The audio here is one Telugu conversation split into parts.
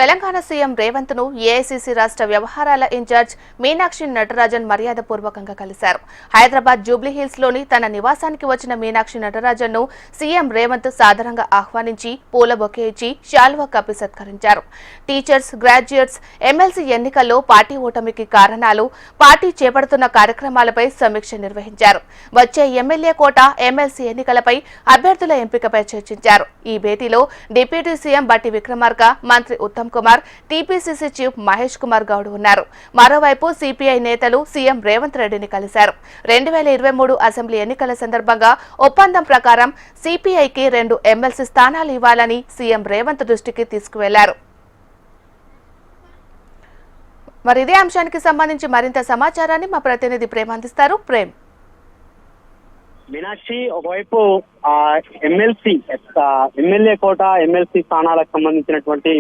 తెలంగాణ సీఎం రేవంత్ ను ఏఐసీసీ రాష్ట్ర వ్యవహారాల ఇన్ఛార్జ్ మీనాక్షి నటరాజన్ మర్యాదపూర్వకంగా కలిశారు. హైదరాబాద్ జూబ్లీహిల్స్ లోని తన నివాసానికి వచ్చిన మీనాక్షి నటరాజన్ ను సీఎం రేవంత్ సాదరంగా ఆహ్వానించి పూల బొకే ఇచ్చి శాలువా కప్పి సత్కరించారు. టీచర్స్, గ్రాడ్యుయేట్స్, ఎమ్మెల్సీ ఎన్నికల్లో పార్టీ ఓటమికి కారణాలు, పార్టీ చేపడుతున్న కార్యక్రమాలపై సమీక్ష నిర్వహించారు. వచ్చే ఎమ్మెల్యే కోట, ఎమ్మెల్సీ ఎన్నికలపై అభ్యర్థుల ఎంపికపై చర్చించారు. ఈ భేటీలో డిప్యూటీ సీఎం బట్టి విక్రమార్క, మంత్రి ఉత్తమ్ కుమార్, టీపీసీసీ చీఫ్ మహేష్ కుమార్ గౌడ్ ఉన్నారు. మరోవైపు సిపిఐ నేతలు సీఎం రేవంత్ రెడ్డిని కలిశారు. 2023 అసెంబ్లీ ఎన్నికల సందర్భంగా ఒప్పందం ప్రకారం సిపిఐకి 2 ఎమ్మెల్సీ స్థానాలు ఇవ్వాలని సీఎం రేవంత్ దృష్టికి తీసుకువెళ్లారు. మరి ఇదే అంశానికి సంబంధించి మరింత సమాచారాన్ని మా ప్రతినిధి ప్రేమ్ అందిస్తారు. ప్రేమ్. మీనాక్షి, ఒకవైపు ఎమ్మెల్యే కోట, ఎమ్మెల్సీ స్థానాలకు సంబంధించినటువంటి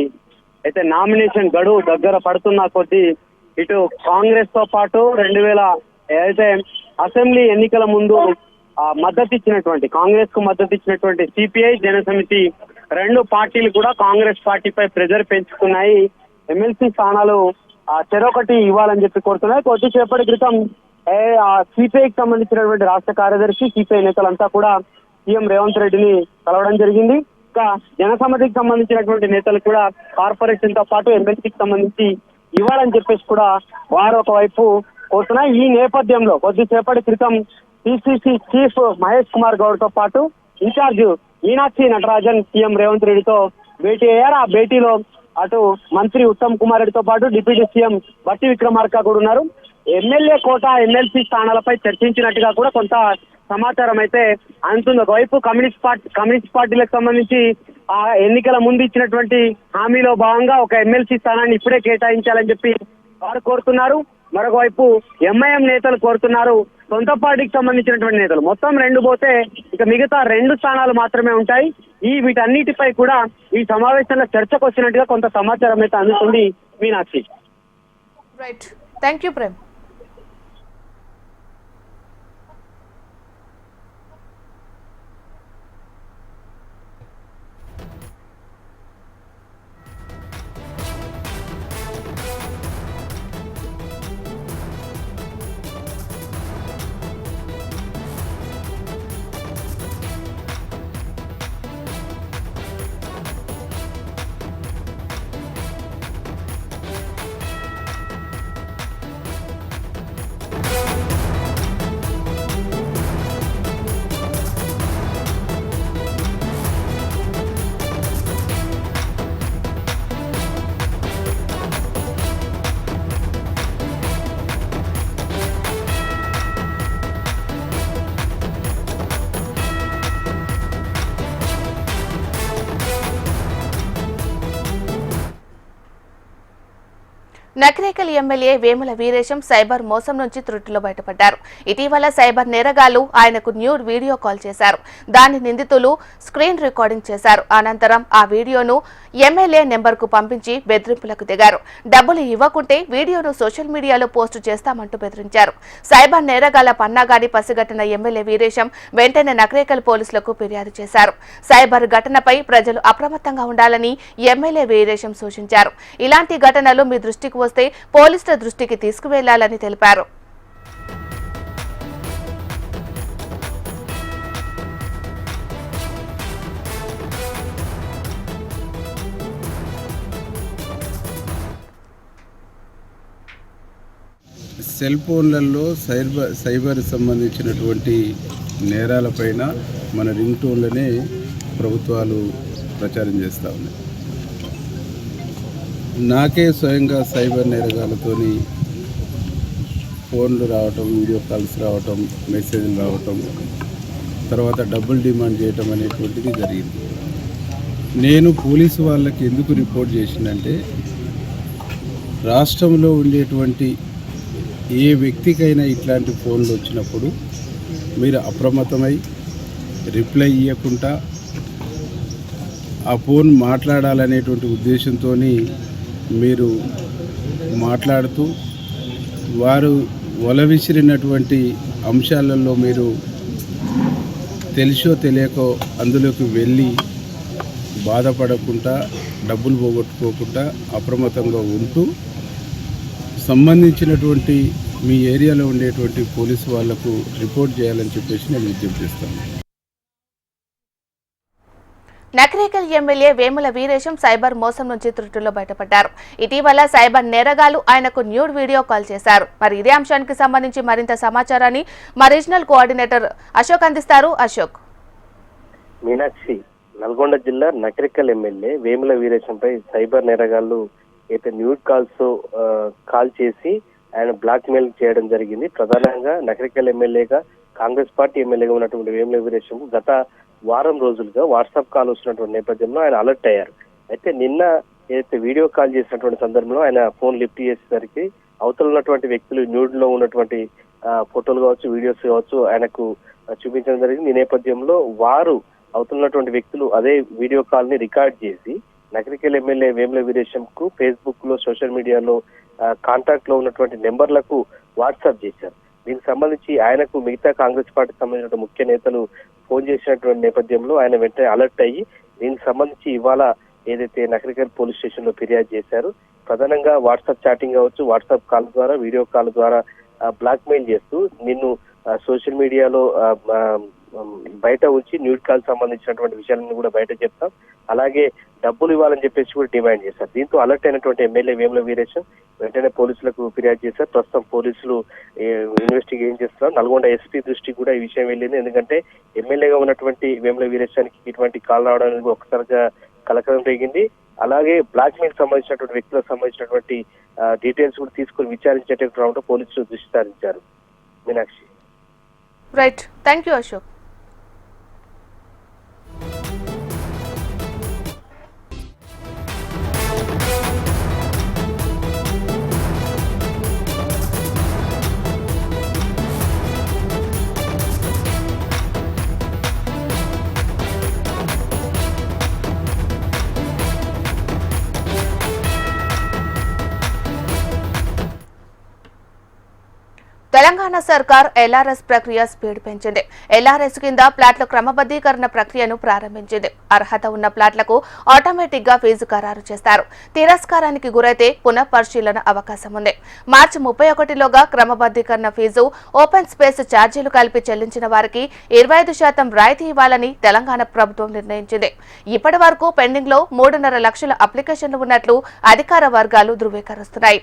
అయితే నామినేషన్ గడువు దగ్గర పడుతున్న కొద్దీ ఇటు కాంగ్రెస్ తో పాటు 2000 అసెంబ్లీ ఎన్నికల ముందు కాంగ్రెస్ కు మద్దతు ఇచ్చినటువంటి సిపిఐ, జనసమితి 2 పార్టీలు కూడా కాంగ్రెస్ పార్టీపై ప్రెజర్ పెంచుకున్నాయి. ఎమ్మెల్సీ స్థానాలు చెరొకటి ఇవ్వాలని చెప్పి కోరుతున్నాయి. కొద్దిసేపటి క్రితం సిపిఐకి సంబంధించినటువంటి రాష్ట్ర కార్యదర్శి, సిపిఐ నేతలంతా కూడా సీఎం రేవంత్ రెడ్డిని కలవడం జరిగింది. ఇంకా జనసమితికి సంబంధించినటువంటి నేతలు కూడా కార్పొరేషన్ తో పాటు ఎమ్మెల్సీకి సంబంధించి ఇవ్వాలని చెప్పేసి కూడా వారు ఒకవైపు కోరుతున్నారు. ఈ నేపథ్యంలో కొద్దిసేపటి క్రితం పిసిసి చీఫ్ మహేష్ కుమార్ గౌడ్ తో పాటు ఇన్ఛార్జ్ మీనాక్షి నటరాజన్ సీఎం రేవంత్ రెడ్డితో భేటీ అయ్యారు. ఆ భేటీలో అటు మంత్రి ఉత్తమ్ కుమార్ రెడ్డితో పాటు డిప్యూటీ సీఎం బట్టి విక్రమార్క కూడా ఉన్నారు. ఎమ్మెల్యే కోట, ఎమ్మెల్సీ స్థానాలపై చర్చించినట్టుగా కూడా కొంత సమాచారం అయితే అందుతుంది. ఒకవైపు కమ్యూనిస్ట్ పార్టీలకు సంబంధించి ఆ ఎన్నికల ముందు ఇచ్చినటువంటి హామీలో భాగంగా ఒక ఎమ్మెల్సీ స్థానాన్ని ఇప్పుడే కేటాయించాలని చెప్పి వారు కోరుతున్నారు. మరొక వైపు ఎంఐఎం నేతలు కోరుతున్నారు. సొంత పార్టీకి సంబంధించినటువంటి నేతలు మొత్తం 2 పోతే ఇక మిగతా 2 స్థానాలు మాత్రమే ఉంటాయి. వీటన్నిటిపై కూడా ఈ సమావేశంలో చర్చకు వచ్చినట్టుగా కొంత సమాచారం అయితే అందుతుంది. Meenakshi. Right, thank you Prem. Nakrekal MLA Vemula Veeresham cyber మోసం నుంచి త్రుటిలో బయటపడ్డారు. ఇటీవల సైబర్ నేరగాళ్లు ఆయనకు న్యూడ్ వీడియో కాల్ చేశారు. దాని నిందితులు స్క్రీన్ రికార్డింగ్ చేశారు. అనంతరం ఆ వీడియోను ఎమ్మెల్యే నెంబర్కు పంపించి బెదిరింపులకు దిగారు. డబ్బులు ఇవ్వకుంటే వీడియోను సోషల్ మీడియాలో పోస్టు చేస్తామంటూ బెదిరించారు. సైబర్ నేరగాళ్ల పన్నాగాడి పసిగట్టిన ఎమ్మెల్యే వీరేశం వెంటనే నకిరేకల్ పోలీసులకు ఫిర్యాదు చేశారు. సైబర్ ఘటనపై ప్రజలు అప్రమత్తంగా ఉండాలని ఎమ్మెల్యే వీరేశం సూచించారు. ఇలాంటి ఘటనలు మీ దృష్టికి వస్తే పోలీసుల దృష్టికి తీసుకువెళ్లాలని తెలిపారు. సెల్ ఫోన్లలో సైబర్ సంబంధించినటువంటి నేరాలపైన మన రింగ్ టోన్లనే ప్రభుత్వాలు ప్రచారం చేస్తూ ఉన్నాయి. నాకే స్వయంగా సైబర్ నేరగాలతోని ఫోన్లు రావటం, వీడియో కాల్స్ రావటం, మెసేజ్లు రావటం, తర్వాత డబ్బులు డిమాండ్ చేయటం అనేటువంటిది జరిగింది. నేను పోలీసు వాళ్ళకి ఎందుకు రిపోర్ట్ చేసిందంటే, రాష్ట్రంలో ఉండేటువంటి ఏ వ్యక్తికైనా ఇట్లాంటి ఫోన్లు వచ్చినప్పుడు మీరు అప్రమత్తమై రిప్లై ఇవ్వకుండా ఆ ఫోన్ మాట్లాడాలనేటువంటి ఉద్దేశంతో మీరు మాట్లాడుతూ వారు వలవిసిరినటువంటి అంశాలలో మీరు తెలిసో తెలియకో అందులోకి వెళ్ళి బాధపడకుండా డబ్బులు పోగొట్టుకోకుండా అప్రమత్తంగా ఉంటూ సంబంధించినటువంటి మీ ఏరియాలో ఉండేటువంటి పోలీసు వాళ్లకు రిపోర్ట్ చేయాలని చెప్పేసి నేను విజ్ఞప్తి చేస్తాను. నకరేకల్ ఎమ్మెల్యే వేముల వీరేశం సైబర్ మోసం నుంచి త్రుటిలో బయటపడ్డారు. ఇటీవల సైబర్ నేరగాళ్లు ఆయనకు న్యూడ్ వీడియో కాల్ చేశారు. మరి ఇదే అంశానికి సంబంధించి మరింత సమాచారాన్ని మా రీజనల్ కోఆర్డినేటర్ అశోక్ అందిస్తారు. అశోక్. మీనాక్షి, నల్గొండ జిల్లా నకరేకల్ ఎమ్మెల్యే వేముల వీరేశంపై సైబర్ నేరగాళ్లు అయితే న్యూడ్ కాల్ చేసి ఆయన బ్లాక్ మెయిల్ చేయడం జరిగింది. ప్రధానంగా నకరేకల్ ఎమ్మెల్యేగా కాంగ్రెస్ పార్టీ ఎమ్మెల్యేగా ఉన్నటువంటి వేముల వీరేశం గత వారం రోజులుగా వాట్సాప్ కాల్ వస్తున్నటువంటి నేపథ్యంలో ఆయన అలర్ట్ అయ్యారు. అయితే నిన్న ఏదైతే వీడియో కాల్ చేసినటువంటి సందర్భంలో ఆయన ఫోన్ లిఫ్ట్ చేసేసరికి అవతల ఉన్నటువంటి వ్యక్తులు న్యూడ్ లో ఉన్నటువంటి ఫోటోలు కావచ్చు, వీడియోస్ కావచ్చు ఆయనకు చూపించడం జరిగింది. ఈ నేపథ్యంలో వారు అవతల ఉన్నటువంటి వ్యక్తులు అదే వీడియో కాల్ ని రికార్డ్ చేసి నకరేకల్ ఎమ్మెల్యే వేముల వీరేశం కు ఫేస్బుక్ లో, సోషల్ మీడియాలో కాంటాక్ట్ లో ఉన్నటువంటి నెంబర్లకు వాట్సాప్ చేశారు. దీనికి సంబంధించి ఆయనకు మిగతా కాంగ్రెస్ పార్టీకి సంబంధించిన ముఖ్య నేతలు ఫోన్ చేసినటువంటి నేపథ్యంలో ఆయన వెంటనే అలర్ట్ అయ్యి దీనికి సంబంధించి ఇవాళ ఏదైతే నకరేకల్ పోలీస్ స్టేషన్ లో ఫిర్యాదు చేశారు. ప్రధానంగా వాట్సాప్ చాటింగ్ కావచ్చు, వాట్సాప్ కాల్ ద్వారా, వీడియో కాల్ ద్వారా బ్లాక్ మెయిల్ చేస్తూ నిన్ను సోషల్ మీడియాలో బయట ఉంచి న్యూడ్ కాల్ సంబంధించినటువంటి విషయాలను కూడా బయట చెప్తాం, అలాగే డబ్బులు ఇవ్వాలని చెప్పేసి కూడా డిమాండ్ చేశారు. దీంతో అలర్ట్ అయినటువంటి ఎమ్మెల్యే వేముల వీరేశం వెంటనే పోలీసులకు ఫిర్యాదు చేశారు. ప్రస్తుతం పోలీసులు ఇన్వెస్టిగేషన్ చేస్తున్నారు. నల్గొండ ఎస్పీ దృష్టికి కూడా ఈ విషయం వెళ్ళింది. ఎందుకంటే ఎమ్మెల్యేగా ఉన్నటువంటి వేముల వీరేశానికి ఇటువంటి కాల్ రావడానికి ఒక్కసారిగా కలకలం రేగింది. అలాగే బ్లాక్ మెయిల్ సంబంధించినటువంటి వ్యక్తులకు సంబంధించినటువంటి డీటెయిల్స్ కూడా తీసుకుని విచారించేటట్టు రావడంతో పోలీసులు దృష్టి సారించారు. Meenakshi. Right, thank you Ashok. Telangana సర్కార్ ఎల్ఆర్ఎస్ ప్రక్రియ స్పీడ్ పెంచింది. ఎల్ఆర్ఎస్ కింద ప్లాట్ల క్రమబద్దీకరణ ప్రక్రియను ప్రారంభించింది. అర్హత ఉన్న ప్లాట్లకు ఆటోమేటిక్ గా ఫీజు ఖరారు చేస్తారు. తిరస్కారానికి గురైతే పునఃపరిశీలన అవకాశం ఉంది. మార్చి 31లోగా క్రమబద్దీకరణ ఫీజు, ఓపెన్ స్పేస్ ఛార్జీలు కలిపి చెల్లించిన వారికి 25% రాయితీ ఇవ్వాలని తెలంగాణ ప్రభుత్వం నిర్ణయించింది. ఇప్పటి వరకు పెండింగ్ లో 3.5 లక్షల అప్లికేషన్లు ఉన్నట్లు అధికార వర్గాలు ధృవీకరిస్తున్నాయి.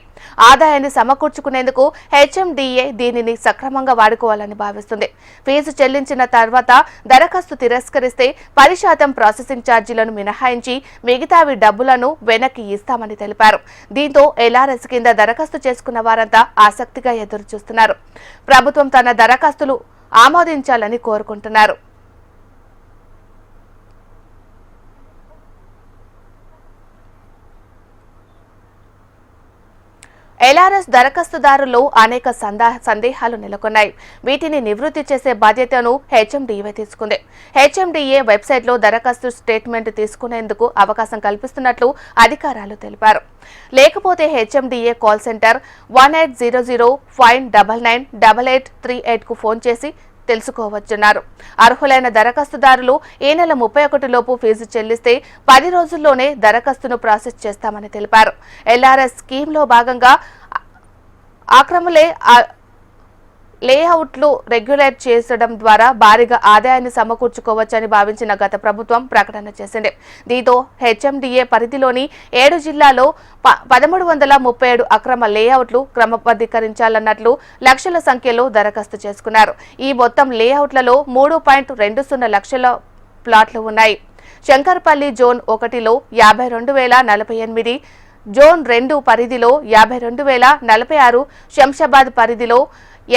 ఆదాయాన్ని సమకూర్చుకునేందుకు హెచ్ఎండిఏ దీనిని సక్రమంగా వాడుకోవాలని భావిస్తుంది. ఫీజు చెల్లించిన తర్వాత దరఖాస్తు తిరస్కరిస్తే 10% ప్రాసెసింగ్ ఛార్జీలను మినహాయించి మిగతావి డబ్బులను వెనక్కి ఇస్తామని తెలిపారు. దీంతో ఎల్ఆర్ఎస్ కింద దరఖాస్తు చేసుకున్న వారంతా ఆసక్తిగా ఎదురుచూస్తున్నారు. ప్రభుత్వం తన దరఖాస్తులు ఆమోదించాలని కోరుకుంటున్నారు. ఎల్ఆర్ఎస్ దరఖాస్తుదారుల్లో అనేక సందేహాలు నెలకొన్నాయి. వీటిని నివృత్తి చేసే బాధ్యతను హెచ్ఎండిఏ తీసుకుంది. హెచ్ఎండిఏ వెబ్సైట్లో దరఖాస్తు స్టేట్మెంట్ తీసుకునేందుకు అవకాశం కల్పిస్తున్నట్లు అధికారులు తెలిపారు. లేకపోతే హెచ్ఎండిఏ కాల్ సెంటర్ 1800-599-8838 కు ఫోన్ చేసి తెలుసుకోవచ్చున్నారు. అర్హులైన దరఖాస్తుదారులు ఈ నెల 31 లోపు ఫీజు చెల్లిస్తే 10 రోజుల్లోనే దరఖాస్తును ప్రాసెస్ చేస్తామని తెలిపారు. ఎల్ఆర్ఎస్ స్కీమ్లో భాగంగా ఆక్రమలే లేఅవుట్లు రెగ్యులేట్ చేయడం ద్వారా భారీగా ఆదాయాన్ని సమకూర్చుకోవచ్చని భావించిన గత ప్రభుత్వం ప్రకటన చేసింది. దీంతో హెచ్ఎండిఏ పరిధిలోని 7 జిల్లాల్లో 1337 అక్రమ లేఅవుట్లు క్రమబద్ధీకరించాలన్నట్లు లక్షల సంఖ్యలో దరఖాస్తు చేసుకున్నారు. ఈ మొత్తం లేఅవుట్లలో 3.20 లక్షల ప్లాట్లు ఉన్నాయి. శంకర్పల్లి జోన్ 1లో 52,048, జోన్ 2 పరిధిలో 52,046, శంషాబాద్ పరిధిలో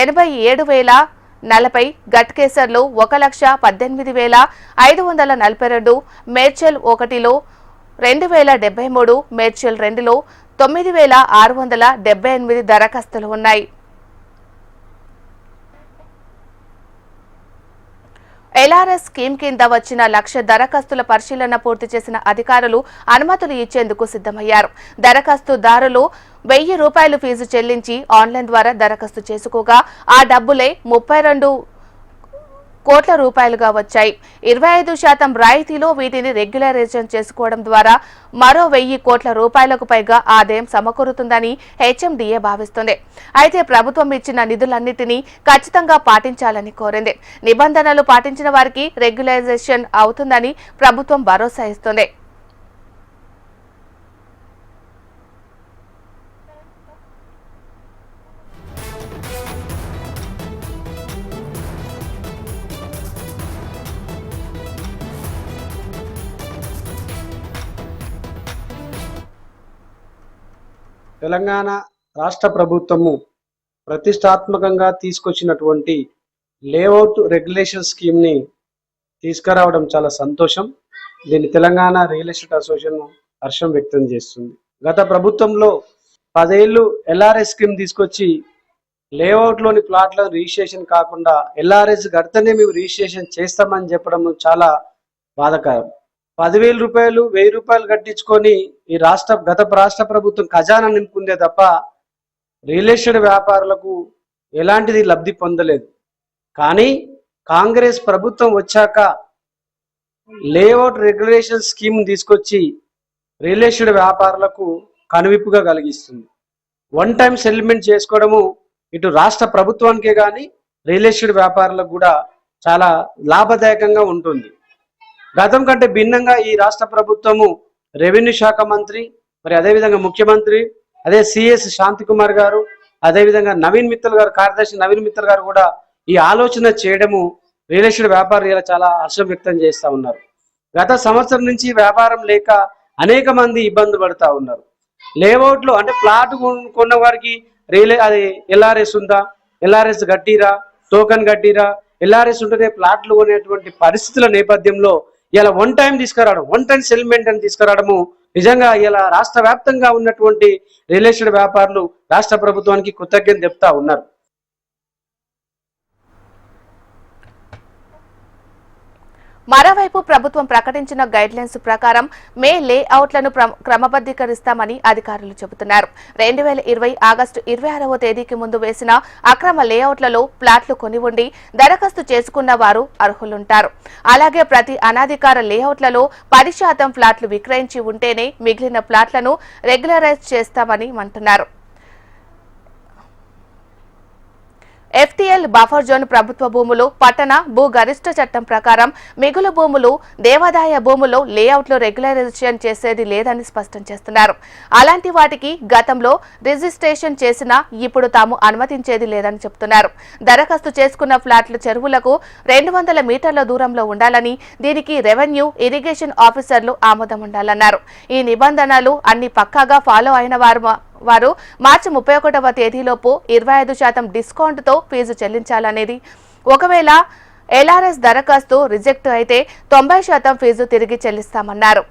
87,040, గట్కేసర్లో 1,18,542, మేడ్చల్ 1లో 2,073, మేడ్చల్ 2లో 9,678 దరఖాస్తులు ఉన్నాయి. ఎల్ఆర్ఎస్ స్కీమ్ కింద వచ్చిన 1,00,000 దరఖాస్తుల పరిశీలన పూర్తి చేసిన అధికారులు అనుమతులు ఇచ్చేందుకు సిద్ధమయ్యారు. దరఖాస్తుదారులు ₹1,000 ఫీజు చెల్లించి ఆన్లైన్ ద్వారా దరఖాస్తు చేసుకోగా ఆ డబ్బులే కోట్ల రూపాయలుగా వచ్చాయి. 25% రాయితీలో వీటిని రెగ్యులరైజేషన్ చేసుకోవడం ద్వారా మరో 1000 కోట్ల రూపాయలకు పైగా ఆదాయం సమకూరుతుందని హెచ్ఎండిఏ భావిస్తుంది. అయితే ప్రభుత్వం ఇచ్చిన నిధులన్నింటినీ ఖచ్చితంగా పాటించాలని కోరింది. నిబంధనలు పాటించిన వారికి రెగ్యులరైజేషన్ అవుతుందని ప్రభుత్వం భరోసా ఇస్తుంది. తెలంగాణ రాష్ట్ర ప్రభుత్వము ప్రతిష్టాత్మకంగా తీసుకొచ్చినటువంటి లేఅవుట్ రెగ్యులేషన్ స్కీమ్ని తీసుకురావడం చాలా సంతోషం. దీన్ని తెలంగాణ రియల్ ఎస్టేట్ అసోసియేషన్ హర్షం వ్యక్తం చేస్తుంది. గత ప్రభుత్వంలో 10 ఏళ్ళు ఎల్ఆర్ఎస్ స్కీమ్ తీసుకొచ్చి లేఅవుట్లోని ప్లాట్ల రిజిస్ట్రేషన్ కాకుండా ఎల్ఆర్ఎస్ కడితేనే మేము రిజిస్ట్రేషన్ చేస్తామని చెప్పడం చాలా బాధాకరం. 10,000 రూపాయలు 1000 రూపాయలు కట్టించుకొని ఈ గత రాష్ట్ర ప్రభుత్వం ఖజానా నింపుకుందే తప్ప రియల్ ఎస్టేట్ వ్యాపారులకు ఎలాంటిది లబ్ధి పొందలేదు. కానీ కాంగ్రెస్ ప్రభుత్వం వచ్చాక లేఅవుట్ రెగ్యులేషన్ స్కీమ్ తీసుకొచ్చి రియల్ ఎస్టేట్ వ్యాపారులకు కనువిప్పుగా కలిగిస్తుంది. వన్ టైం సెటిల్మెంట్ చేసుకోవడము ఇటు రాష్ట్ర ప్రభుత్వానికే కానీ రియల్ ఎస్టేట్ వ్యాపారులకు కూడా చాలా లాభదాయకంగా ఉంటుంది. గతం కంటే భిన్నంగా ఈ రాష్ట్ర ప్రభుత్వము రెవెన్యూ శాఖ మంత్రి, మరి అదేవిధంగా ముఖ్యమంత్రి, అదే సిఎస్ శాంతి కుమార్ గారు, అదేవిధంగా నవీన్ మిత్తల్ గారు, కార్యదర్శి నవీన్ మిత్తల్ గారు కూడా ఈ ఆలోచన చేయడము రియల్ ఎస్టేట్ వ్యాపారులు చాలా హర్షం వ్యక్తం చేస్తూ ఉన్నారు. గత సంవత్సరం నుంచి వ్యాపారం లేక అనేక మంది ఇబ్బందులు పడుతూ ఉన్నారు. లేఅవుట్లో అంటే ప్లాట్ కొన్న వారికి అది ఎల్ఆర్ఎస్ ఉందా, ఎల్ఆర్ఎస్ కట్టిరా, టోకన్ కట్టిరా, ఎల్ఆర్ఎస్ ఉంటేనే ప్లాట్లు కొనేటువంటి పరిస్థితుల నేపథ్యంలో ఇలా వన్ టైం సెటిల్మెంట్ అని తీసుకురావడము నిజంగా ఇలా రాష్ట్ర వ్యాప్తంగా ఉన్నటువంటి రియల్ ఎస్టేట్ వ్యాపారులు రాష్ట్ర ప్రభుత్వానికి కృతజ్ఞత చెప్తా ఉన్నారు. మరోవైపు ప్రభుత్వం ప్రకటించిన గైడ్లైన్స్ ప్రకారం మే లేఅవుట్లను క్రమబద్ధీకరిస్తామని అధికారులు చెబుతున్నారు. 2020 ఆగస్టు 26వ తేదీకి ముందు వేసిన అక్రమ లేఅవుట్లలో ప్లాట్లు కొని ఉండి దరఖాస్తు చేసుకున్న వారు అర్హులుంటారు. అలాగే ప్రతి అనధికార లేఅవుట్లలో 10% ప్లాట్లు విక్రయించి ఉంటేనే మిగిలిన ప్లాట్లను రెగ్యులరైజ్ చేస్తామని అంటున్నారు. ఎఫ్టీఎల్ బఫర్ జోన్ ప్రభుత్వ భూములు, పట్టణ భూ గరిష్ట చట్టం ప్రకారం మిగులు భూములు, దేవాదాయ భూముల్లో లేఅవుట్లు రెగ్యులరైజేషన్ చేసేది లేదని స్పష్టం చేస్తున్నారు. అలాంటి వాటికి గతంలో రిజిస్ట్రేషన్ చేసినా ఇప్పుడు తాము అనుమతించేది లేదని చెబుతున్నారు. దరఖాస్తు చేసుకున్న ఫ్లాట్లు చెరువులకు 200 మీటర్ల దూరంలో ఉండాలని, దీనికి రెవెన్యూ, ఇరిగేషన్ ఆఫీసర్లు ఆమోదం ఉండాలన్నారు. ఈ నిబంధనలు అన్ని పక్కాగా ఫాలో అయిన వారు మార్చి 31వ తేదీలోపు 25% డిస్కౌంట్తో ఫీజు చెల్లించాలనేది. ఒకవేళ ఎల్ఆర్ఎస్ దరఖాస్తు రిజెక్ట్ అయితే 90% ఫీజు తిరిగి చెల్లిస్తామన్నారు.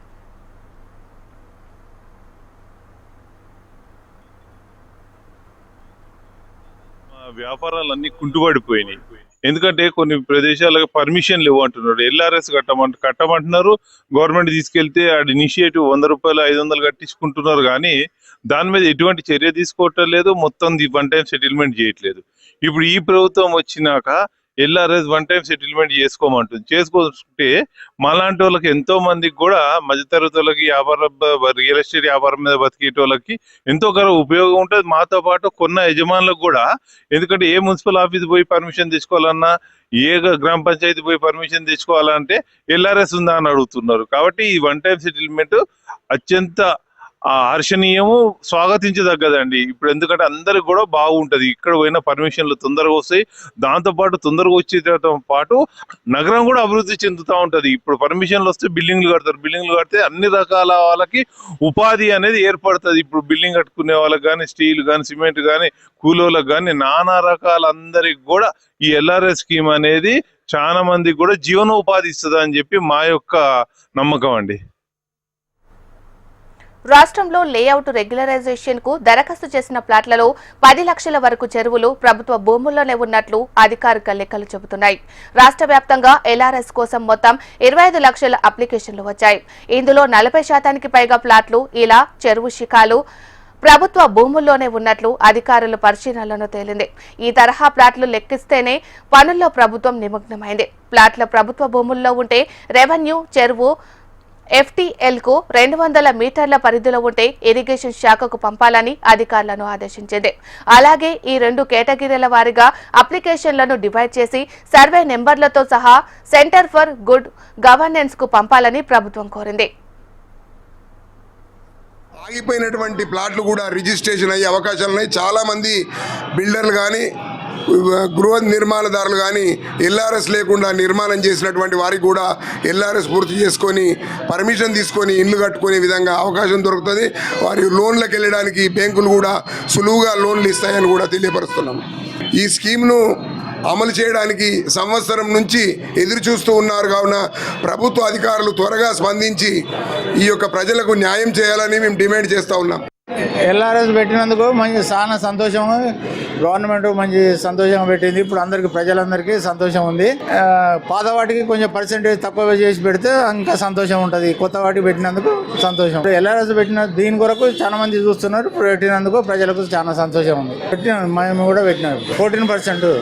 వ్యాపారాలన్నీ కుంటుపడిపోయినాయి. ఎందుకంటే కొన్ని ప్రదేశాలకు పర్మిషన్ లేవు అంటున్నారు. ఎల్ఆర్ఎస్ కట్టమంటున్నారు. గవర్నమెంట్ తీసుకెళ్తే ఆడి ఇనిషియేటివ్ 100 రూపాయలు 500 కట్టించుకుంటున్నారు. కానీ దాని మీద ఎటువంటి చర్య తీసుకోవటం లేదు. మొత్తం వన్ టైం సెటిల్మెంట్ చేయట్లేదు. ఇప్పుడు ఈ ప్రభుత్వం వచ్చినాక ఎల్ఆర్ఎస్ వన్ టైం సెటిల్మెంట్ చేసుకోమంటుంది. చేసుకుంటే మాలాంటి వాళ్ళకి ఎంతో మందికి కూడా మధ్యతరగతి వాళ్ళకి రియల్ ఎస్టేట్ వ్యాపారం మీద బతికేటోళ్ళకి ఎంతో ఉపయోగం ఉంటుంది. మాతో పాటు కొన్న యజమానులకు కూడా. ఎందుకంటే ఏ మున్సిపల్ ఆఫీస్ పోయి పర్మిషన్ తెచ్చుకోవాలన్నా, ఏ గ్రామ పంచాయతీ పోయి పర్మిషన్ తెచ్చుకోవాలంటే ఎల్ఆర్ఎస్ ఉందా అని అడుగుతున్నారు. కాబట్టి ఈ వన్ టైం సెటిల్మెంట్ అత్యంత హర్షణీయము, స్వాగతించదగ్గదండి. ఇప్పుడు ఎందుకంటే అందరికి కూడా బాగుంటది. ఇక్కడ పోయిన పర్మిషన్లు తొందరగా వస్తాయి. దాంతో పాటు తొందరగా వచ్చేతో పాటు నగరం కూడా అభివృద్ధి చెందుతూ ఉంటది. ఇప్పుడు పర్మిషన్లు వస్తే బిల్డింగ్లు కడతారు. బిల్డింగ్లు కడితే అన్ని రకాల వాళ్ళకి ఉపాధి అనేది ఏర్పడుతుంది. ఇప్పుడు బిల్డింగ్ కట్టుకునే వాళ్ళకి కానీ, స్టీల్ కానీ, సిమెంట్ కానీ, కూలోళ్ళకి కానీ, నానా రకాలందరికి కూడా ఈ ఎల్ఆర్ఎస్ స్కీమ్ అనేది చాలా మందికి కూడా జీవనోపాధి ఇస్తుంది అని చెప్పి మా యొక్క నమ్మకం అండి. రాష్ట్రంలో లేఅవుట్ రెగ్యులరైజేషన్ కు దరఖాస్తు చేసిన ప్లాట్లలో 10 లక్షల వరకు చెరువులు ప్రభుత్వ భూముల్లోనే ఉన్నట్లు అధికారిక లెక్కలు చెబుతున్నాయి. రాష్ట్ర వ్యాప్తంగా ఎల్ఆర్ఎస్ కోసం మొత్తం 25 లక్షల అప్లికేషన్లు వచ్చాయి. ఇందులో 40% పైగా ప్లాట్లు ఇలా చెరువు శిఖాలు ప్రభుత్వ భూముల్లోనే ఉన్నట్లు అధికారుల పరిశీలనలో తేలింది. ఈ తరహా ప్లాట్లు లెక్కిస్తేనే పనుల్లో ప్రభుత్వం నిమగ్నమైంది. ప్లాట్ల ప్రభుత్వ భూముల్లో ఉంటే రెవెన్యూ, చెరువు, FTL కు 200 మీటర్ల పరిధిలో ఉంటే ఇరిగేషన్ శాఖకు పంపాలని అధికారులను ఆదేశించింది. అలాగే ఈ 2 కేటగిరీల వారీగా అప్లికేషన్లను డివైడ్ చేసి సర్వే నెంబర్లతో సహా సెంటర్ ఫర్ గుడ్ గవర్నెన్స్ కు పంపాలని ప్రభుత్వం కోరింది. ఆగిపోయినటువంటి ప్లాట్లు కూడా రిజిస్ట్రేషన్ అయ్యే అవకాశాలు ఉన్నాయి. చాలామంది బిల్డర్లు కానీ గృహ నిర్మాణదారులు కానీ LRS లేకుండా నిర్మాణం చేసినటువంటి వారికి కూడా LRS పూర్తి చేసుకొని పర్మిషన్ తీసుకొని ఇల్లు కట్టుకునే విధంగా అవకాశం దొరుకుతుంది. వారి లోన్లకు వెళ్ళడానికి బ్యాంకులు కూడా సులువుగా లోన్లు ఇస్తాయని కూడా తెలియపరుస్తున్నాం. ఈ స్కీమ్ను అమలు చేయడానికి సంవత్సరం నుంచి ఎదురు చూస్తూ ఉన్నారు. కావున ప్రభుత్వ అధికారులు త్వరగా స్పందించి ఈ యొక్క ప్రజలకు న్యాయం చేయాలని మేము డిమాండ్ చేస్తూ ఉన్నాం. LRS పెట్టినందుకు మంచి చాలా సంతోషం. గవర్నమెంట్ మంచి సంతోషంగా పెట్టింది. ఇప్పుడు అందరికి ప్రజలందరికీ సంతోషం ఉంది. పాత వాటికి కొంచెం పర్సెంటేజ్ తక్కువ చేసి పెడితే ఇంకా సంతోషం ఉంటుంది. కొత్త వాటికి పెట్టినందుకు సంతోషం. LRS పెట్టిన దీని కొరకు చాలా మంది చూస్తున్నారు. పెట్టినందుకు ప్రజలకు చాలా సంతోషం ఉంది. మేము కూడా పెట్టినాం 14%.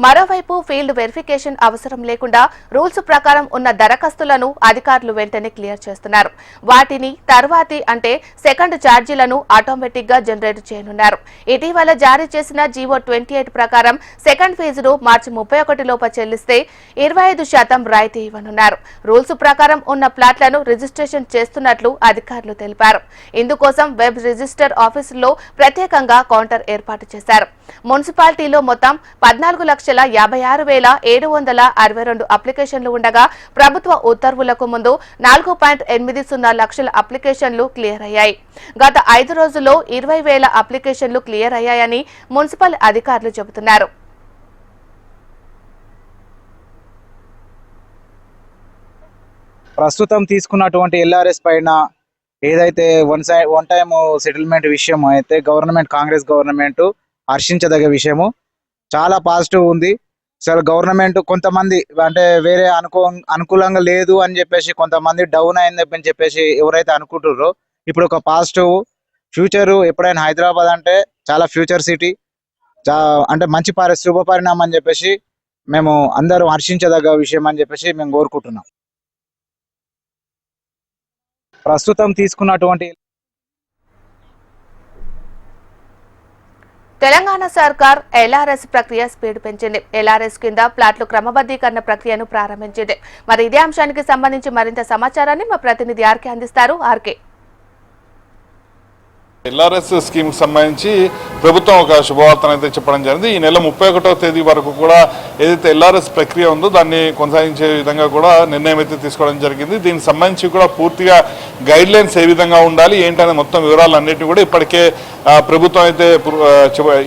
మరోవైపు ఫీల్డ్ వెరిఫికేషన్ అవసరం లేకుండా రూల్స్ ప్రకారం ఉన్న దరఖాస్తులను అధికారులు వెంటనే క్లియర్ చేస్తున్నారు. వాటిని తర్వాతి అంటే సెకండ్ ఛార్జీలను ఆటోమేటిక్ గా జనరేట్ చేయనున్నారు. ఇటీవల జారీ చేసిన జీవో 28 ప్రకారం సెకండ్ ఫీజును మార్చి 31 లోపు చెల్లిస్తే 25% రాయితీ ఇవ్వనున్నారు. రూల్స్ ప్రకారం ఉన్న ప్లాట్లను రిజిస్ట్రేషన్ చేస్తున్నట్లు అధికారులు తెలిపారు. ఇందుకోసం వెబ్ రిజిస్టర్ ఆఫీసుల్లో ప్రత్యేకంగా కౌంటర్ ఏర్పాటు చేశారు. మున్సిపాలిటీలో మొత్తం 14,56,762 అప్లికేషన్లు ఉండగా ప్రభుత్వ ఉత్తర్వులకు ముందు 4.80 లక్షల అప్లికేషన్లు క్లియర్ అయ్యాయి. గత 5 రోజుల్లో 20,000 అప్లికేషన్లు క్లియర్ అయ్యాయని మున్సిపల్ అధికారులు చెబుతున్నారు. ప్రస్తుతం తీసుకున్నటువంటి LRS పైన ఏదైతే వన్ టైమ్ సెటిల్మెంట్ విషయం అయితే కాంగ్రెస్ గవర్నమెంట్ హర్షించదగ్గ విషయము. చాలా పాజిటివ్ ఉంది. అసలు గవర్నమెంట్ కొంతమంది అంటే వేరే అనుకూలంగా లేదు అని చెప్పేసి కొంతమంది డౌన్ అయిందని చెప్పేసి ఎవరైతే అనుకుంటున్నారో ఇప్పుడు ఒక పాజిటివ్ ఫ్యూచర్. ఎప్పుడైనా హైదరాబాద్ అంటే చాలా ఫ్యూచర్ సిటీ, అంటే మంచి శుభ పరిణామం అని చెప్పేసి మేము అందరూ హర్షించదగ్గ విషయం అని చెప్పేసి మేము కోరుకుంటున్నాం. ప్రస్తుతం తీసుకున్నటువంటి తెలంగాణ సర్కార్ LRS ప్రక్రియ స్పీడ్ పెంచింది. LRS కింద ప్లాట్ల క్రమబద్ధీకరణ ప్రక్రియను ప్రారంభించింది. మరి ఇదే అంశానికి సంబంధించి మరింత సమాచారాన్ని మా ప్రతినిధి ఆర్కే అందిస్తారు. ఆర్కే, LRS స్కీమ్ కి సంబంధించి ప్రభుత్వం ఒక శుభవార్తను అయితే చెప్పడం జరిగింది. ఈ నెల 31వ తేదీ వరకు కూడా ఏదైతే LRS ప్రక్రియ ఉందో దాన్ని కొనసాగించే విధంగా కూడా నిర్ణయం అయితే తీసుకోవడం జరిగింది. దీనికి సంబంధించి కూడా పూర్తిగా గైడ్ లైన్స్ ఏ విధంగా ఉండాలి ఏంటనే మొత్తం వివరాలన్నింటినీ కూడా ఇప్పటికే ప్రభుత్వం అయితే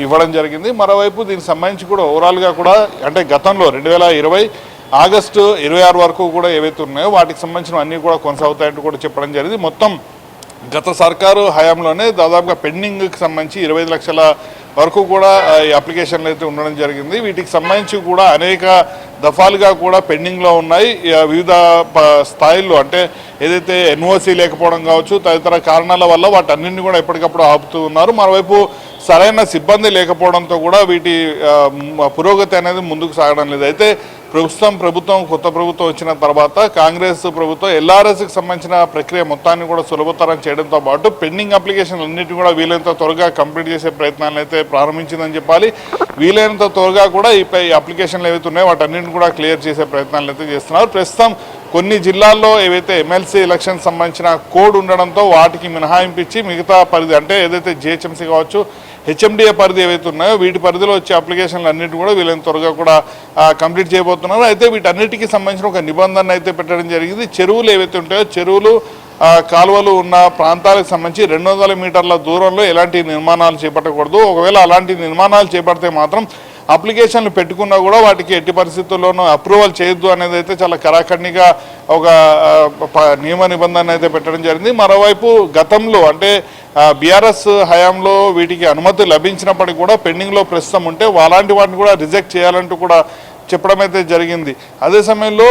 ఇవ్వడం జరిగింది. మరోవైపు దీనికి సంబంధించి కూడా ఓవరాల్గా కూడా అంటే గతంలో 2020 ఆగస్టు 26 వరకు కూడా ఏవైతే ఉన్నాయో వాటికి సంబంధించిన అన్నీ కూడా కొనసాగుతాయంటూ కూడా చెప్పడం జరిగింది. మొత్తం గత సర్కారు హయాంలోనే దాదాపుగా పెండింగ్కి సంబంధించి 25 లక్షల వరకు కూడా ఈ అప్లికేషన్లు అయితే ఉండడం జరిగింది. వీటికి సంబంధించి కూడా అనేక దఫాలుగా కూడా పెండింగ్లో ఉన్నాయి. వివిధ స్థాయిల్లో అంటే ఏదైతే NOC లేకపోవడం కావచ్చు తదితర కారణాల వల్ల వాటన్నింటినీ కూడా ఎప్పటికప్పుడు ఆపుతూ ఉన్నారు. మరోవైపు సరైన సిబ్బంది లేకపోవడంతో కూడా వీటి పురోగతి అనేది ముందుకు సాగడం లేదు. అయితే కొత్త ప్రభుత్వం వచ్చిన తర్వాత కాంగ్రెస్ ప్రభుత్వం LRSకి సంబంధించిన ప్రక్రియ మొత్తాన్ని కూడా సులభతరం చేయడంతో పాటు పెండింగ్ అప్లికేషన్లు అన్నింటినీ కూడా వీలైనంత త్వరగా కంప్లీట్ చేసే ప్రయత్నాలను అయితే ప్రారంభించిందని చెప్పాలి. వీలైనంత త్వరగా కూడా ఈ అప్లికేషన్లు ఏవైతే ఉన్నాయో వాటన్నింటిని కూడా క్లియర్ చేసే ప్రయత్నాలు అయితే చేస్తున్నారు. ప్రస్తుతం కొన్ని జిల్లాల్లో ఏవైతే MLC ఎలక్షన్ సంబంధించిన కోడ్ ఉండడంతో వాటికి మినహాయింపు ఇచ్చి మిగతా పరిధి అంటే ఏదైతే GHMC కావచ్చు HMDA పరిధి ఏవైతే ఉన్నాయో వీటి పరిధిలో వచ్చే అప్లికేషన్లు అన్నింటి కూడా వీళ్ళని త్వరగా కూడా కంప్లీట్ చేయబోతున్నారు. అయితే వీటన్నిటికీ సంబంధించిన ఒక నిబంధన అయితే పెట్టడం జరిగింది. చెరువులు ఏవైతే ఉంటాయో చెరువులు కాలువలు ఉన్న ప్రాంతాలకు సంబంధించి 200 మీటర్ల దూరంలో ఎలాంటి నిర్మాణాలు చేపట్టకూడదు. ఒకవేళ అలాంటి నిర్మాణాలు చేపడితే మాత్రం అప్లికేషన్లు పెట్టుకున్నా కూడా వాటికి ఎట్టి పరిస్థితుల్లోనూ అప్రూవల్ చేయొద్దు అనేది అయితే చాలా కరాఖండిగా ఒక నియమ నిబంధన అయితే పెట్టడం జరిగింది. మరోవైపు గతంలో అంటే BRS హయాంలో వీటికి అనుమతి లభించినప్పటికీ కూడా పెండింగ్లో ప్రస్తుతం ఉంటే అలాంటి వాటిని కూడా రిజెక్ట్ చేయాలంటూ కూడా చెప్పడం అయితే జరిగింది. అదే సమయంలో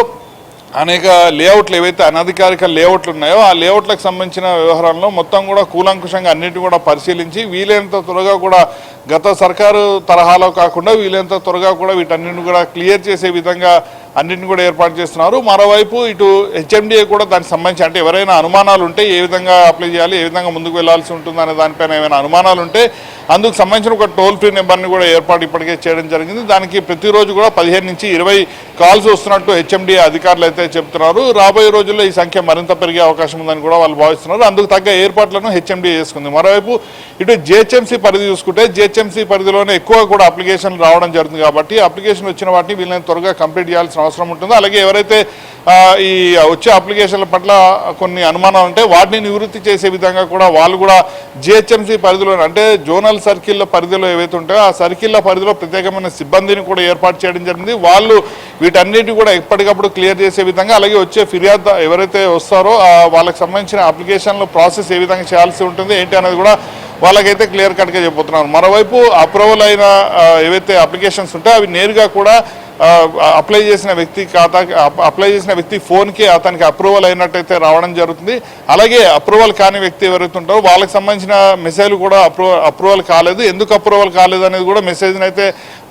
అనేక లేఅవుట్లు ఏవైతే అనధికారిక లేఅవుట్లు ఉన్నాయో ఆ లేఅవుట్లకు సంబంధించిన వ్యవహారంలో మొత్తం కూడా కూలంకుషంగా అన్నిటిని కూడా పరిశీలించి వీలైనంత త్వరగా కూడా గత సర్కారు తరహాలో కాకుండా వీలైనంత త్వరగా కూడా వీటన్నిటిని కూడా క్లియర్ చేసే విధంగా అన్నింటిని కూడా ఏర్పాటు చేస్తున్నారు. మరోవైపు ఇటు హెచ్ఎండిఏ కూడా దానికి సంబంధించి అంటే ఎవరైనా అనుమానాలు ఉంటే ఏ విధంగా అప్లై చేయాలి, ఏ విధంగా ముందుకు వెళ్లాల్సి ఉంటుంది అనే దానిపైన ఏమైనా అనుమానాలు ఉంటే అందుకు సంబంధించిన ఒక టోల్ ఫ్రీ నెంబర్ని కూడా ఏర్పాటు ఇప్పటికే చేయడం జరిగింది. దానికి ప్రతిరోజు కూడా 15 నుంచి 20 కాల్స్ వస్తున్నట్టు హెచ్ఎండిఏ అధికారులు అయితే చెప్తున్నారు. రాబోయే రోజుల్లో ఈ సంఖ్య మరింత పెరిగే అవకాశం ఉందని కూడా వాళ్ళు భావిస్తున్నారు. అందుకు తగ్గ ఏర్పాట్లను హెచ్ఎండిఏ చేసుకుంది. మరోవైపు ఇటు జిహెచ్ఎంసీ పరిధి చూసుకుంటే జిహెచ్ఎంసీ పరిధిలోనే ఎక్కువ కూడా అప్లికేషన్లు రావడం జరుగుతుంది కాబట్టి అప్లికేషన్ వచ్చిన వాటిని వీళ్ళని త్వరగా కంప్లీట్ చేయాల్సిన అవసరం ఉంటుంది. అలాగే ఎవరైతే ఈ వచ్చే అప్లికేషన్ల పట్ల కొన్ని అనుమానాలు ఉంటే వాటిని నివృత్తి చేసే విధంగా కూడా వాళ్ళు కూడా జిహెచ్ఎంసీ పరిధిలో అంటే జోనల్ సర్కిల్ల పరిధిలో ఏవైతే ఉంటాయో ఆ సర్కిల్ల పరిధిలో ప్రత్యేకమైన సిబ్బందిని కూడా ఏర్పాటు చేయడం జరిగింది. వాళ్ళు వీటన్నిటిని కూడా ఎప్పటికప్పుడు క్లియర్ చేసే విధంగా అలాగే వచ్చే ఫిర్యాదు ఎవరైతే వస్తారో వాళ్ళకి సంబంధించిన అప్లికేషన్ల ప్రాసెస్ ఏ విధంగా చేయాల్సి ఉంటుంది ఏంటి అనేది కూడా వాళ్ళకైతే క్లియర్ కట్గా చెబుతున్నారు. మరోవైపు అప్రూవల్ అయిన ఏవైతే అప్లికేషన్స్ ఉంటాయో అవి నేరుగా కూడా అప్లై చేసిన వ్యక్తి ఫోన్కి అతనికి అప్రూవల్ అయినట్టయితే రావడం జరుగుతుంది. అలాగే అప్రూవల్ కాని వ్యక్తి ఎవరైతే ఉంటారో వాళ్ళకి సంబంధించిన మెసేజ్లు కూడా అప్రూవల్ కాలేదు, ఎందుకు అప్రూవల్ కాలేదు అనేది కూడా మెసేజ్ని అయితే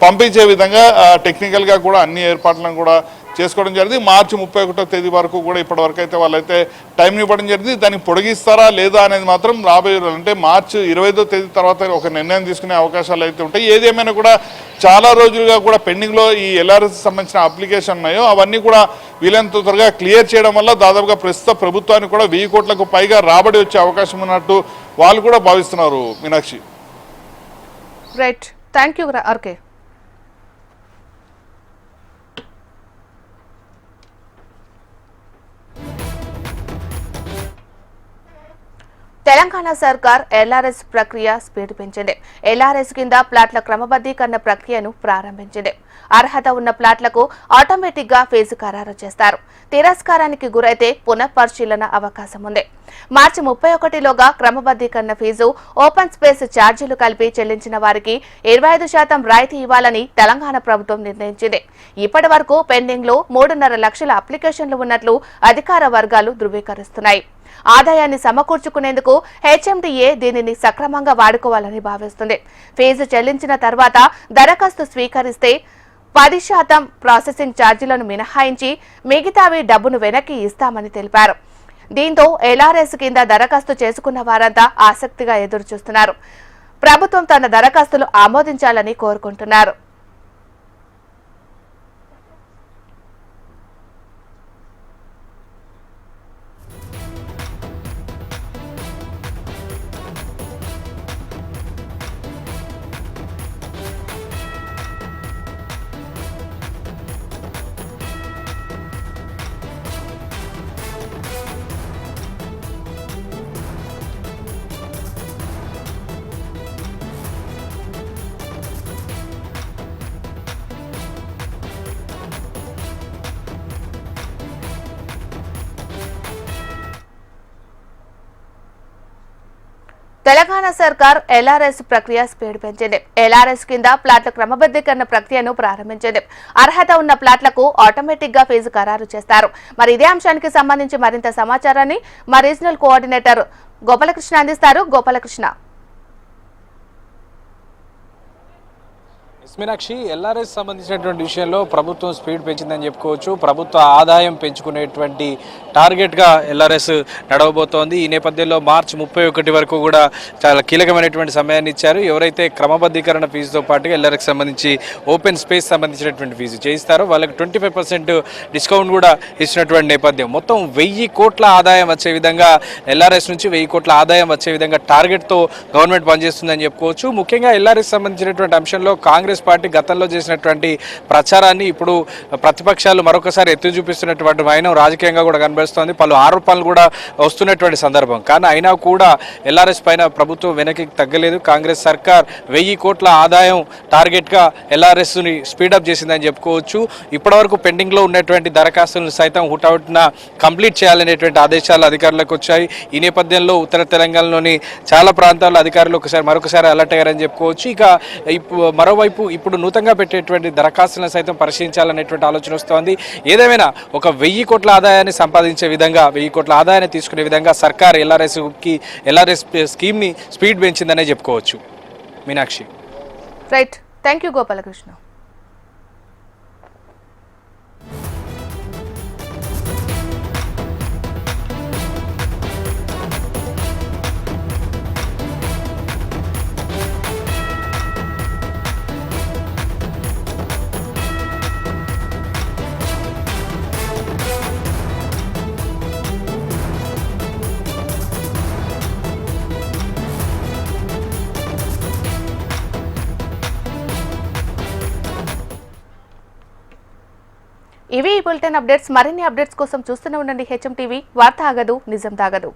పంపించే విధంగా టెక్నికల్గా కూడా అన్ని ఏర్పాట్లను కూడా చేసుకోవడం జరిగింది. మార్చి 31వ తేదీ వరకు కూడా ఇప్పటివరకు అయితే వాళ్ళైతే టైంని ఇవ్వడం జరిగింది. దాన్ని పొడిగిస్తారా లేదా అనేది మాత్రం రాబోయే అంటే మార్చి 25వ తేదీ తర్వాత ఒక నిర్ణయం తీసుకునే అవకాశాలు అయితే ఉంటాయి. ఏదేమైనా కూడా చాలా రోజులుగా కూడా పెండింగ్లో ఈ ఎల్ఆర్ఎస్ సంబంధించిన అప్లికేషన్ ఉన్నాయో అవన్నీ కూడా వీలైనంత త్వరగా క్లియర్ చేయడం వల్ల దాదాపుగా ప్రస్తుత ప్రభుత్వానికి కూడా 1000 కోట్లకు పైగా రాబడి వచ్చే అవకాశం ఉన్నట్టు వాళ్ళు కూడా భావిస్తున్నారు. Meenakshi. Right, thank you RK. Telangana సర్కార్ ఎల్ఆర్ఎస్ ప్రక్రియ స్పీడ్ పెంచింది. ఎల్ఆర్ఎస్ కింద ప్లాట్ల క్రమబద్దీకరణ ప్రక్రియను ప్రారంభించింది. అర్హత ఉన్న ప్లాట్లకు ఆటోమేటిక్ గా ఫీజు ఖరారు చేస్తారు. తిరస్కారానికి గురైతే పునఃపరిశీలన అవకాశం ఉంది. మార్చి 31లోగా క్రమబద్దీకరణ ఫీజు, ఓపెన్ స్పేస్ ఛార్జీలు కలిపి చెల్లించిన వారికి 25% రాయితీ ఇవ్వాలని తెలంగాణ ప్రభుత్వం నిర్ణయించింది. ఇప్పటి వరకు పెండింగ్ లో 3.5 లక్షల అప్లికేషన్లు ఉన్నట్లు అధికార వర్గాలు ధృవీకరిస్తున్నాయి. ఆదాయాన్ని సమకూర్చుకునేందుకు హెచ్ఎండిఏ దీనిని సక్రమంగా వాడుకోవాలని భావిస్తుంది. ఫీజు చెల్లించిన తర్వాత దరఖాస్తు స్వీకరిస్తే 10% ప్రాసెసింగ్ ఛార్జీలను మినహాయించి మిగతావి డబ్బును వెనక్కి ఇస్తామని తెలిపారు. దీంతో ఎల్ఆర్ఎస్ కింద దరఖాస్తు చేసుకున్న వారంతా ఆసక్తిగా ఎదురుచూస్తున్నారు. ప్రభుత్వం తన దరఖాస్తులు ఆమోదించాలని కోరుకుంటున్నారు. తెలంగాణ సర్కార్ ఎల్ఆర్ఎస్ ప్రక్రియ స్పీడ్ పెంచింది. ఎల్ఆర్ఎస్ కింద ప్లాట్ల క్రమబద్దీకరణ ప్రక్రియను ప్రారంభించింది. అర్హత ఉన్న ప్లాట్లకు ఆటోమేటిక్ గా ఫీజు ఖరారు చేస్తారు. మరి ఇదే అంశానికి సంబంధించి మరింత సమాచారాన్ని మా రీజనల్ కోఆర్డినేటర్ గోపాలకృష్ణ అందిస్తారు. గోపాలకృష్ణ. మీనాక్షి, ఎల్ఆర్ఎస్ సంబంధించినటువంటి విషయంలో ప్రభుత్వం స్పీడ్ పెంచిందని చెప్పుకోవచ్చు. ప్రభుత్వ ఆదాయం పెంచుకునేటువంటి టార్గెట్గా ఎల్ఆర్ఎస్ నడవబోతోంది. ఈ నేపథ్యంలో మార్చి 31 వరకు కూడా చాలా కీలకమైనటువంటి సమయాన్ని ఇచ్చారు. ఎవరైతే క్రమబద్ధీకరణ ఫీజుతో పాటుగా ఎల్ఆర్ఎస్ సంబంధించి ఓపెన్ స్పేస్ సంబంధించినటువంటి ఫీజు చేయిస్తారో వాళ్ళకి 25% డిస్కౌంట్ కూడా ఇచ్చినటువంటి నేపథ్యం. మొత్తం 1000 కోట్ల ఆదాయం వచ్చే విధంగా ఎల్ఆర్ఎస్ నుంచి 1000 కోట్ల ఆదాయం వచ్చే విధంగా టార్గెట్తో గవర్నమెంట్ పనిచేస్తుందని చెప్పుకోవచ్చు. ముఖ్యంగా ఎల్ఆర్ఎస్ సంబంధించినటువంటి అంశంలో కాంగ్రెస్ పార్టీ గతంలో చేసినటువంటి ప్రచారాన్ని ఇప్పుడు ప్రతిపక్షాలు మరొకసారి ఎత్తి చూపిస్తున్నటువంటి వైనం రాజకీయంగా కూడా కనిపిస్తోంది. పలు ఆరోపణలు కూడా వస్తున్నటువంటి సందర్భం. కానీ అయినా కూడా ఎల్ఆర్ఎస్ పైన ప్రభుత్వం వెనక్కి తగ్గలేదు. కాంగ్రెస్ సర్కార్ 1000 కోట్ల ఆదాయం టార్గెట్గా ఎల్ఆర్ఎస్ని స్పీడప్ చేసిందని చెప్పుకోవచ్చు. ఇప్పటివరకు పెండింగ్లో ఉన్నటువంటి దరఖాస్తులను సైతం హుటాహుటిన కంప్లీట్ చేయాలనేటువంటి ఆదేశాలు అధికారులకు వచ్చాయి. ఈ నేపథ్యంలో ఉత్తర తెలంగాణలోని చాలా ప్రాంతాల్లో అధికారులు మరొకసారి అలర్ట్ అయ్యారని చెప్పుకోవచ్చు. ఇక మరోవైపు ఇప్పుడు నూతనంగా పెట్టేటువంటి దరఖాస్తులను సైతం పరిశీలించాలనేటువంటి ఆలోచన వస్తోంది. ఏదేమైనా ఒక 1000 కోట్ల ఆదాయాన్ని సంపాదించే విధంగా 1000 కోట్ల ఆదాయాన్ని తీసుకునే విధంగా సర్కార్ ఎల్ఆర్ఎస్ స్కీమ్ని స్పీడ్ పెంచిందనే చెప్పుకోవచ్చు. Meenakshi. Right, thank you Gopalakrishna. ఇవి ఈ బులెటిన్ అప్డేట్స్. మరిన్ని అప్డేట్స్ కోసం చూస్తూనే ఉండండి హెచ్ఎం టీవీ. వార్త ఆగదు, నిజం తాగదు.